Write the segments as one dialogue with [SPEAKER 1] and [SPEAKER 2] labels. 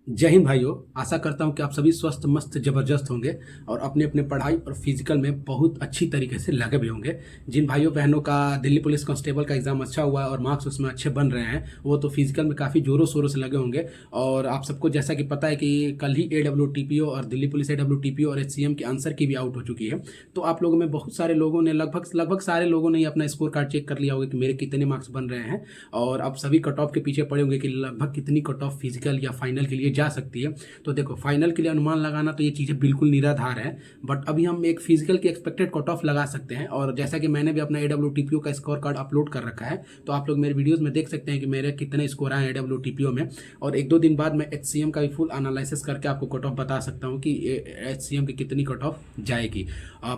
[SPEAKER 1] जय हिंद भाइयों। आशा करता हूं कि आप सभी स्वस्थ मस्त जबरदस्त होंगे और अपने अपने पढ़ाई और फिजिकल में बहुत अच्छी तरीके से लगे भी होंगे। जिन भाइयों बहनों का दिल्ली पुलिस कांस्टेबल का एग्जाम अच्छा हुआ है और मार्क्स उसमें अच्छे बन रहे हैं, वो तो फिजिकल में काफ़ी जोरों शोरों से लगे होंगे। और आप सबको जैसा कि पता है कि कल ही AWTPO और दिल्ली पुलिस AWTPO और HCM की आंसर की भी आउट हो चुकी है। तो आप लोगों में बहुत सारे लोगों ने लगभग लगभग सारे लोगों ने ही अपना स्कोर कार्ड चेक कर लिया होगा कि मेरे कितने मार्क्स बन रहे हैं। और अब सभी कट ऑफ के पीछे पड़े होंगे कि लगभग कितनी कट ऑफ फिजिकल या फाइनल के लिए जा सकती है। तो देखो, फाइनल के लिए अनुमान लगाना तो ये चीज़ें बिल्कुल निराधार है, बट अभी हम एक फिजिकल की एक्सपेक्टेड कट ऑफ लगा सकते हैं। और जैसा कि मैंने भी अपना AWTPO का स्कोर कार्ड अपलोड कर रखा है, तो आप लोग मेरे वीडियोस में देख सकते हैं कि मेरे कितने स्कोर आए हैं AWTPO में। और एक दो दिन बाद मैं HCM का भी फुल एनालिसिस करके आपको कट ऑफ बता सकता हूँ कि HCM की कितनी कट ऑफ जाएगी।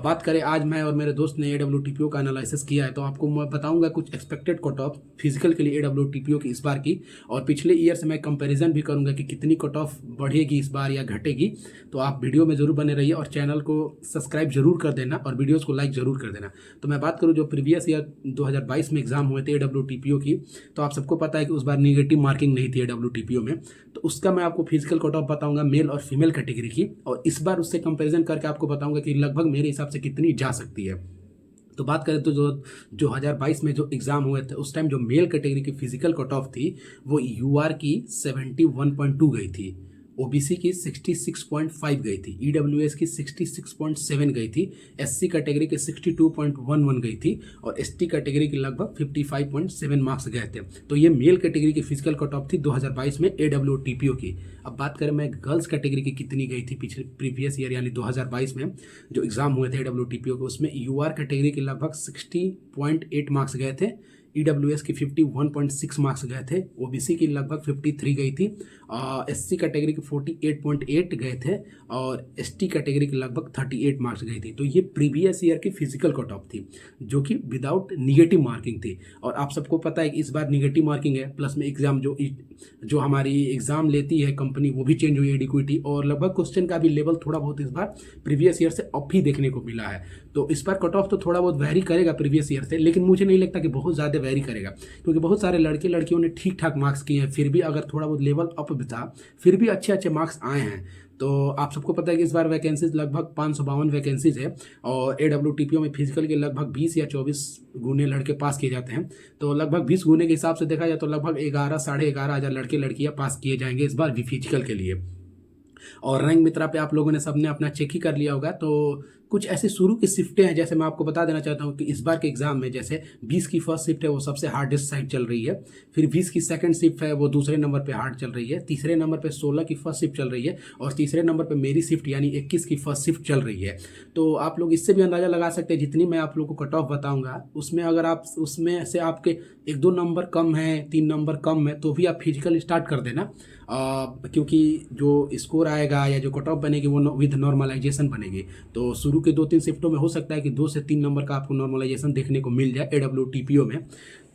[SPEAKER 1] बात करें, आज मैं और मेरे दोस्त ने AWTPO का एनालिसिस किया है, तो आपको मैं बताऊंगा कुछ एक्सपेक्टेड कट ऑफ फिजिकल के लिए AWTPO की इस बार की। और पिछले ईयर से मैं कंपैरिजन भी करूंगा कि कितनी कट ऑफ बढ़ेगी इस बार या घटेगी। तो आप वीडियो में जरूर बने रहिए और चैनल को सब्सक्राइब जरूर कर देना और वीडियोस को लाइक जरूर कर देना। तो मैं बात करूं, जो प्रीवियस ईयर 2022 में एग्जाम हुए थे AWTPO की, तो आप सबको पता है कि उस बार निगेटिव मार्किंग नहीं थी AWTPO में। तो उसका मैं आपको फिजिकल कट ऑफ बताऊंगा मेल और फीमेल कैटेगरी की, और इस बार उससे कंपेरिजन करके आपको बताऊंगा कि लगभग मेरे हिसाब से कितनी जा सकती है। तो बात करें तो जो 2022 में जो एग्ज़ाम हुए थे, उस टाइम जो मेल कैटेगरी की फिजिकल कट ऑफ थी वो UR की 71.2 गई थी, OBC की 66.5 गई थी, EWS की 66.7 गई थी, SC कैटेगरी की 62.11 गई थी, और ST कैटेगरी की लगभग 55.7 मार्क्स गए थे। तो ये मेल कैटेगरी की फिजिकल कट ऑफ थी 2022 में AWTPO की। अब बात करें मैं गर्ल्स कैटेगरी की कितनी गई थी पिछले प्रीवियस ईयर यानी 2022 में जो एग्जाम हुए थे AWTPO के, उसमें UR कैटेगरी के लगभग 60.8 मार्क्स गए थे, EWS की 51.6 मार्क्स गए थे, OBC की लगभग 53 गई थी, SC कैटेगरी की 48.8 गए थे, और ST कैटेगरी की लगभग 38 मार्क्स गई थी। तो ये प्रीवियस ईयर की फिजिकल कट ऑफ थी जो कि विदाउट निगेटिव मार्किंग थी। और आप सबको पता है कि इस बार निगेटिव मार्किंग है, प्लस में एग्जाम जो हमारी एग्जाम लेती है कंपनी वो भी चेंज हुई है एडिक्विटी, और लगभग क्वेश्चन का भी लेवल थोड़ा बहुत इस बार प्रीवियस ईयर से अप ही देखने को मिला है। तो इस बार कट ऑफ तो थोड़ा बहुत वेरी करेगा प्रीवियस ईयर से, लेकिन मुझे नहीं लगता कि बहुत ज़्यादा वेरी करेगा, क्योंकि बहुत सारे लड़के लड़कियों ने ठीक ठाक मार्क्स किए हैं, फिर भी अगर थोड़ा बहुत लेवल अप भी था फिर भी अच्छे अच्छे मार्क्स आए हैं। तो आप सबको पता है कि इस बार वैकेंसीज लगभग 552 वैकेंसीज है, और AWTPO में फिजिकल के लगभग 20 या 24 गुने लड़के पास किए जाते हैं। तो लगभग 20 गुने के हिसाब से देखा जाए तो लगभग 11 साढ़े 11 हज़ार लड़के लड़कियां पास किए जाएंगे इस बार भी फिजिकल के लिए। और रैंक मित्रा पे आप लोगों ने सबने अपना चेक ही कर लिया होगा। तो कुछ ऐसे शुरू की शिफ्टें हैं, जैसे मैं आपको बता देना चाहता हूँ कि इस बार के एग्जाम में जैसे 20 की फर्स्ट शिफ्ट है वो सबसे हार्डेस्ट साइड चल रही है, फिर 20 की सेकंड शिफ्ट है वो दूसरे नंबर पे हार्ड चल रही है, तीसरे नंबर पे 16 की फर्स्ट शिफ्ट चल रही है, और तीसरे नंबर पे मेरी शिफ्ट यानी 21 की फर्स्ट शिफ्ट चल रही है। तो आप लोग इससे भी अंदाजा लगा सकते हैं, जितनी मैं आप लोग को कट ऑफ बताऊंगा उसमें अगर आप उसमें से आपके 1-2 नंबर कम है, 3 नंबर कम है, तो भी आप फिजिकल स्टार्ट कर देना, क्योंकि जो स्कोर आएगा या जो कट ऑफ बनेगी वो विद नॉर्मलाइजेशन बनेगी। तो शुरू के 2-3 शिफ्टों में हो सकता है कि 2 से 3 नंबर का आपको नॉर्मलाइजेशन देखने को मिल जाए AWTPO में।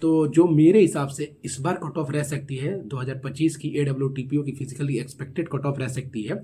[SPEAKER 1] तो जो मेरे हिसाब से इस बार कट ऑफ रह सकती है 2025 की AWTPO की फिजिकली एक्सपेक्टेड कट ऑफ रह सकती है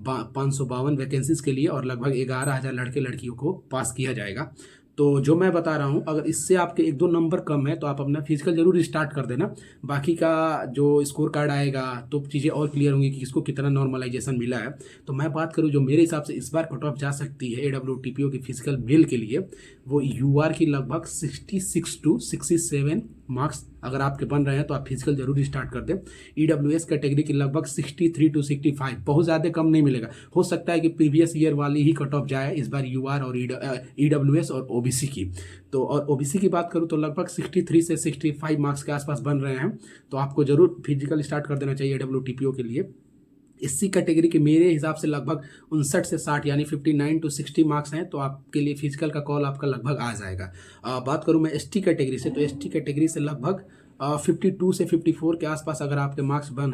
[SPEAKER 1] 552 वैकेंसीज के लिए, और लगभग 11,000 लड़के लड़कियों को पास किया जाएगा। तो जो मैं बता रहा हूँ, अगर इससे आपके 1-2 नंबर कम है तो आप अपना फिजिकल जरूर स्टार्ट कर देना। बाकी का जो स्कोर कार्ड आएगा तो चीज़ें और क्लियर होंगी कि किसको कितना नॉर्मलाइजेशन मिला है। तो मैं बात करूँ जो मेरे हिसाब से इस बार कट ऑफ जा सकती है AWTPO की फिजिकल मेल के लिए, वो UR की लगभग 66 to 67 मार्क्स अगर आपके बन रहे हैं तो आप फिजिकल जरूर स्टार्ट कर दें। EWS कैटेगरी की लगभग 63 to 65, बहुत ज़्यादा कम नहीं मिलेगा। हो सकता है कि प्रीवियस ईयर वाली ही कट ऑफ जाए इस बार UR और EWS और OBC की। तो और OBC की बात करूँ तो लगभग 63 से 65 मार्क्स के आसपास बन रहे हैं, तो आपको जरूर फिजिकल स्टार्ट कर देना चाहिए AWTPO के लिए। SC कैटेगरी के मेरे हिसाब से लगभग 59 से 60 यानी 59 to 60 मार्क्स हैं, तो आपके लिए फिजिकल का कॉल आपका लगभग आ जाएगा। बात करूं मैं ST कैटेगरी से, तो ST कैटेगरी से लगभग 52 से 54 के आसपास अगर आपके मार्क्स बन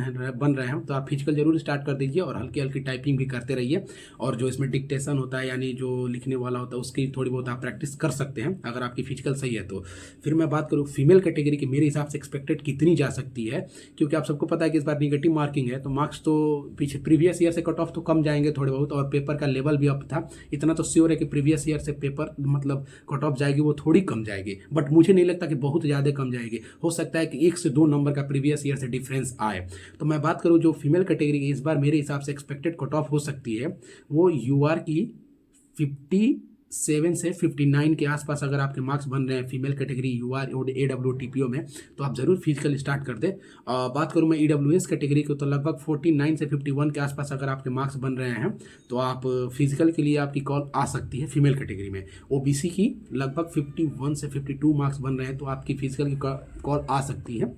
[SPEAKER 1] रहे हैं तो आप फिजिकल जरूर स्टार्ट कर दीजिए, और हल्की हल्की टाइपिंग भी करते रहिए, और जो इसमें डिक्टेशन होता है यानी जो लिखने वाला होता है उसकी थोड़ी बहुत आप प्रैक्टिस कर सकते हैं अगर आपकी फिजिकल सही है तो। फिर मैं बात करूँ फीमेल कैटेगरी की, मेरे हिसाब से एक्सपेक्टेड कितनी जा सकती है, क्योंकि आप सबको पता है कि इस बार निगेटिव मार्किंग है, तो मार्क्स तो पीछे प्रीवियस ईयर से कट ऑफ तो कम जाएंगे थोड़े बहुत, और पेपर का लेवल भी अप था। इतना तो श्योर है कि प्रीवियस ईयर से पेपर मतलब कट ऑफ जाएगी वो थोड़ी कम जाएगी, बट मुझे नहीं लगता कि बहुत ज़्यादा कम जाएगी। हो सकता सकता है कि 1 से 2 नंबर का प्रीवियस ईयर से डिफरेंस आए। तो मैं बात करूँ जो फीमेल कैटेगरी की, इस बार मेरे हिसाब से एक्सपेक्टेड कट ऑफ हो सकती है वो यूआर की 57 से 59 के आसपास अगर आपके मार्क्स बन रहे हैं फीमेल कैटेगरी यूआर और एडब्ल्यू टीपीओ में, तो आप जरूर फिजिकल स्टार्ट कर दें। बात करूं मैं ईडब्ल्यूएस कैटेगरी को, तो लगभग 49 से 51 के आसपास अगर आपके मार्क्स बन रहे हैं तो आप फिजिकल के लिए आपकी कॉल आ सकती है फीमेल कैटेगरी में। ओबीसी की लगभग 51 से 52 मार्क्स बन रहे हैं तो आपकी फिजिकल की कॉल आ सकती है।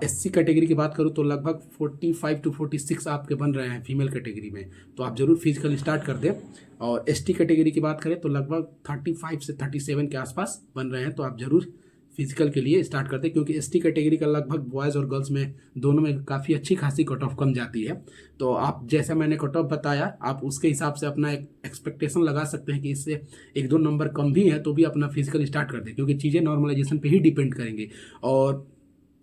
[SPEAKER 1] एससी कैटेगरी की बात करूं तो लगभग 45 टू 46 आपके बन रहे हैं फीमेल कैटेगरी में, तो आप जरूर फिजिकल स्टार्ट कर दें। और एसटी कैटेगरी की बात करें तो लगभग 35 से 37 के आसपास बन रहे हैं, तो आप जरूर फिजिकल के लिए स्टार्ट करते हैं, क्योंकि एसटी कैटेगरी का लगभग बॉयज़ और गर्ल्स में दोनों में काफ़ी अच्छी खासी कट ऑफ कम जाती है। तो आप जैसा मैंने कट ऑफ बताया आप उसके हिसाब से अपना एक एक्सपेक्टेशन लगा सकते हैं कि इससे 1-2 नंबर कम भी है तो भी अपना फिजिकल स्टार्ट कर दें, क्योंकि चीज़ें नॉर्मलाइजेशन पे ही डिपेंड करेंगी। और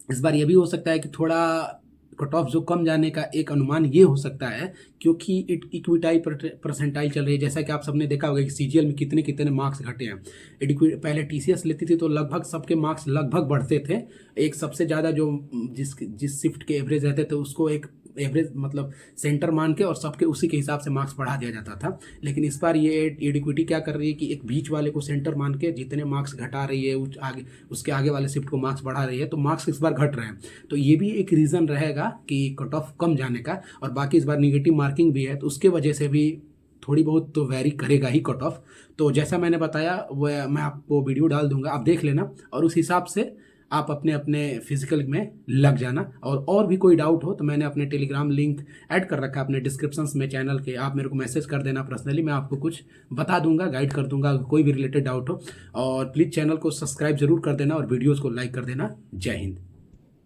[SPEAKER 1] इस बार ये भी हो सकता है कि थोड़ा कट ऑफ जो कम जाने का एक अनुमान ये हो सकता है क्योंकि इक्विटाइल परसेंटाइल चल रही है। जैसा कि आप सबने देखा होगा कि सीजीएल में कितने कितने मार्क्स घटे हैं। पहले टीसीएस लेती थी तो लगभग सबके मार्क्स लगभग बढ़ते थे, एक सबसे ज़्यादा जो जिस शिफ्ट के एवरेज रहते थे उसको एक एवरेज मतलब सेंटर मान के और सबके उसी के हिसाब से मार्क्स बढ़ा दिया जाता था। लेकिन इस बार ये एडिक्विटी क्या कर रही है कि एक बीच वाले को सेंटर मान के जितने मार्क्स घटा रही है उसके आगे वाले शिफ्ट को मार्क्स बढ़ा रही है, तो मार्क्स इस बार घट रहे हैं। तो ये भी एक रीज़न रहेगा कि कट ऑफ कम जाने का। और बाकी इस बार निगेटिव मार्किंग भी है तो उसके वजह से भी थोड़ी बहुत तो वैरी करेगा ही कट ऑफ। तो जैसा मैंने बताया वह मैं आपको वीडियो डाल दूंगा, आप देख लेना और उस हिसाब से आप अपने अपने फिजिकल में लग जाना। और भी कोई डाउट हो तो मैंने अपने टेलीग्राम लिंक ऐड कर रखा है अपने डिस्क्रिप्शंस में चैनल के, आप मेरे को मैसेज कर देना पर्सनली, मैं आपको कुछ बता दूंगा, गाइड कर दूंगा कोई भी रिलेटेड डाउट हो। और प्लीज़ चैनल को सब्सक्राइब जरूर कर देना और वीडियोज़ को लाइक कर देना। जय हिंद।